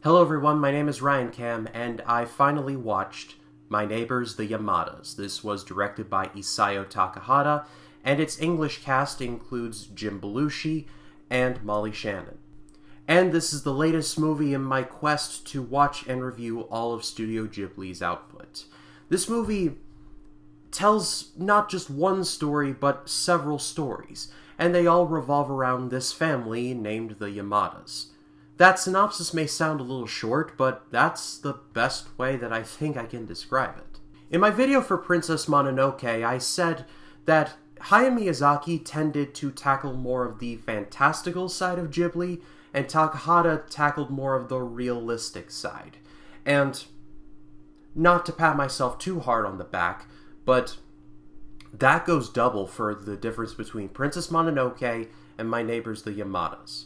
Hello everyone, my name is Ryan Cam, and I finally watched My Neighbors the Yamadas. This was directed by Isao Takahata, and its English cast includes Jim Belushi and Molly Shannon. And this is the latest movie in my quest to watch and review all of Studio Ghibli's output. This movie tells not just one story, but several stories, and they all revolve around this family named the Yamadas. That synopsis may sound a little short, but that's the best way that I think I can describe it. In my video for Princess Mononoke, I said that Hayao Miyazaki tended to tackle more of the fantastical side of Ghibli, and Takahata tackled more of the realistic side. And not to pat myself too hard on the back, but that goes double for the difference between Princess Mononoke and My Neighbors the Yamadas.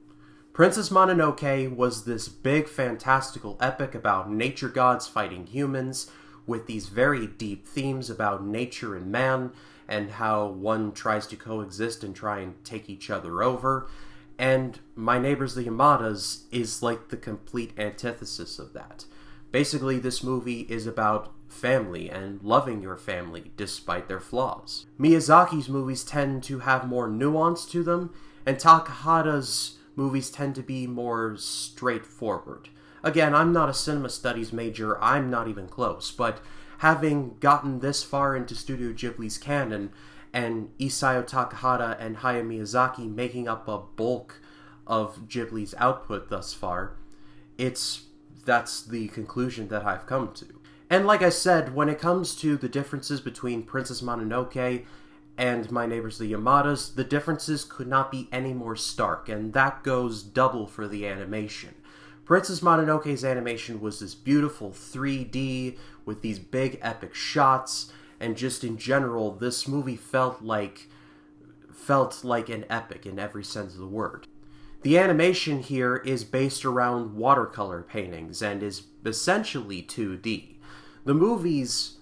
Princess Mononoke was this big fantastical epic about nature gods fighting humans, with these very deep themes about nature and man, and how one tries to coexist and try and take each other over. And My Neighbors the Yamadas is like the complete antithesis of that. Basically, this movie is about family and loving your family despite their flaws. Miyazaki's movies tend to have more nuance to them, and Takahata's movies tend to be more straightforward. Again, I'm not a cinema studies major, I'm not even close, but having gotten this far into Studio Ghibli's canon, and Isao Takahata and Hayao Miyazaki making up a bulk of Ghibli's output thus far, that's the conclusion that I've come to. And like I said, when it comes to the differences between Princess Mononoke and My Neighbors the Yamadas, the differences could not be any more stark, and that goes double for the animation. Princess Mononoke's animation was this beautiful 3D with these big epic shots, and just in general, this movie felt like an epic in every sense of the word. The animation here is based around watercolor paintings and is essentially 2D. The movie's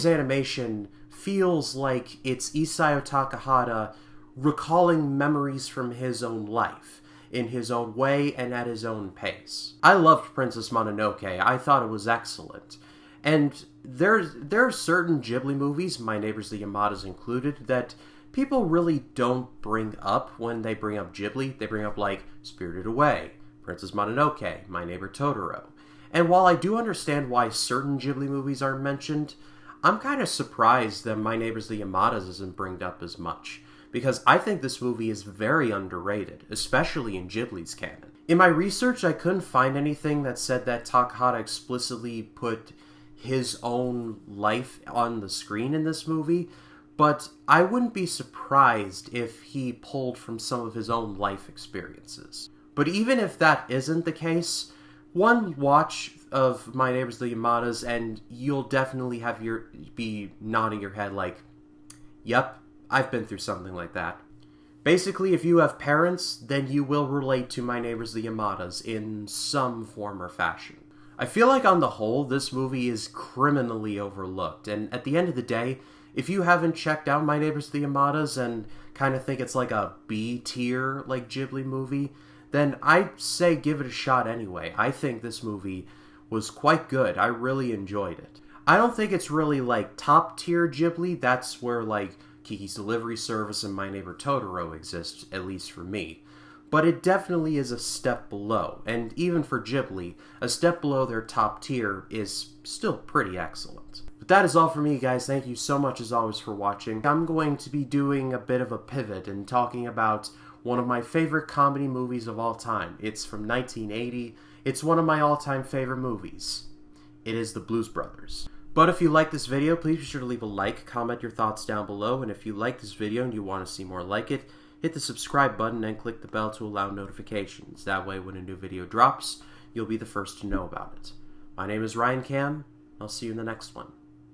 animation feels like it's Isao Takahata recalling memories from his own life, in his own way and at his own pace. I loved Princess Mononoke. I thought it was excellent. And there are certain Ghibli movies, My Neighbors the Yamadas included, that people really don't bring up when they bring up Ghibli. They bring up, like, Spirited Away, Princess Mononoke, My Neighbor Totoro. And while I do understand why certain Ghibli movies aren't mentioned, I'm kind of surprised that My Neighbors the Yamadas isn't bringed up as much, because I think this movie is very underrated, especially in Ghibli's canon. In my research, I couldn't find anything that said that Takahata explicitly put his own life on the screen in this movie, but I wouldn't be surprised if he pulled from some of his own life experiences. But even if that isn't the case, one watch of My Neighbors the Yamadas and you'll definitely be nodding your head like, yep, I've been through something like that. Basically, if you have parents, then you will relate to My Neighbors the Yamadas in some form or fashion. I feel like on the whole, this movie is criminally overlooked, and at the end of the day, if you haven't checked out My Neighbors the Yamadas and kind of think it's like a B-tier, like, Ghibli movie, then I'd say give it a shot anyway. I think this movie was quite good. I really enjoyed it. I don't think it's really, like, top-tier Ghibli. That's where, like, Kiki's Delivery Service and My Neighbor Totoro exist, at least for me. But it definitely is a step below, and even for Ghibli, a step below their top tier is still pretty excellent. But that is all for me, guys. Thank you so much, as always, for watching. I'm going to be doing a bit of a pivot and talking about one of my favorite comedy movies of all time. It's from 1980. It's one of my all-time favorite movies. It is The Blues Brothers. But if you like this video, please be sure to leave a like, comment your thoughts down below, and if you like this video and you want to see more like it, hit the subscribe button and click the bell to allow notifications. That way, when a new video drops, you'll be the first to know about it. My name is Ryan Cam. I'll see you in the next one.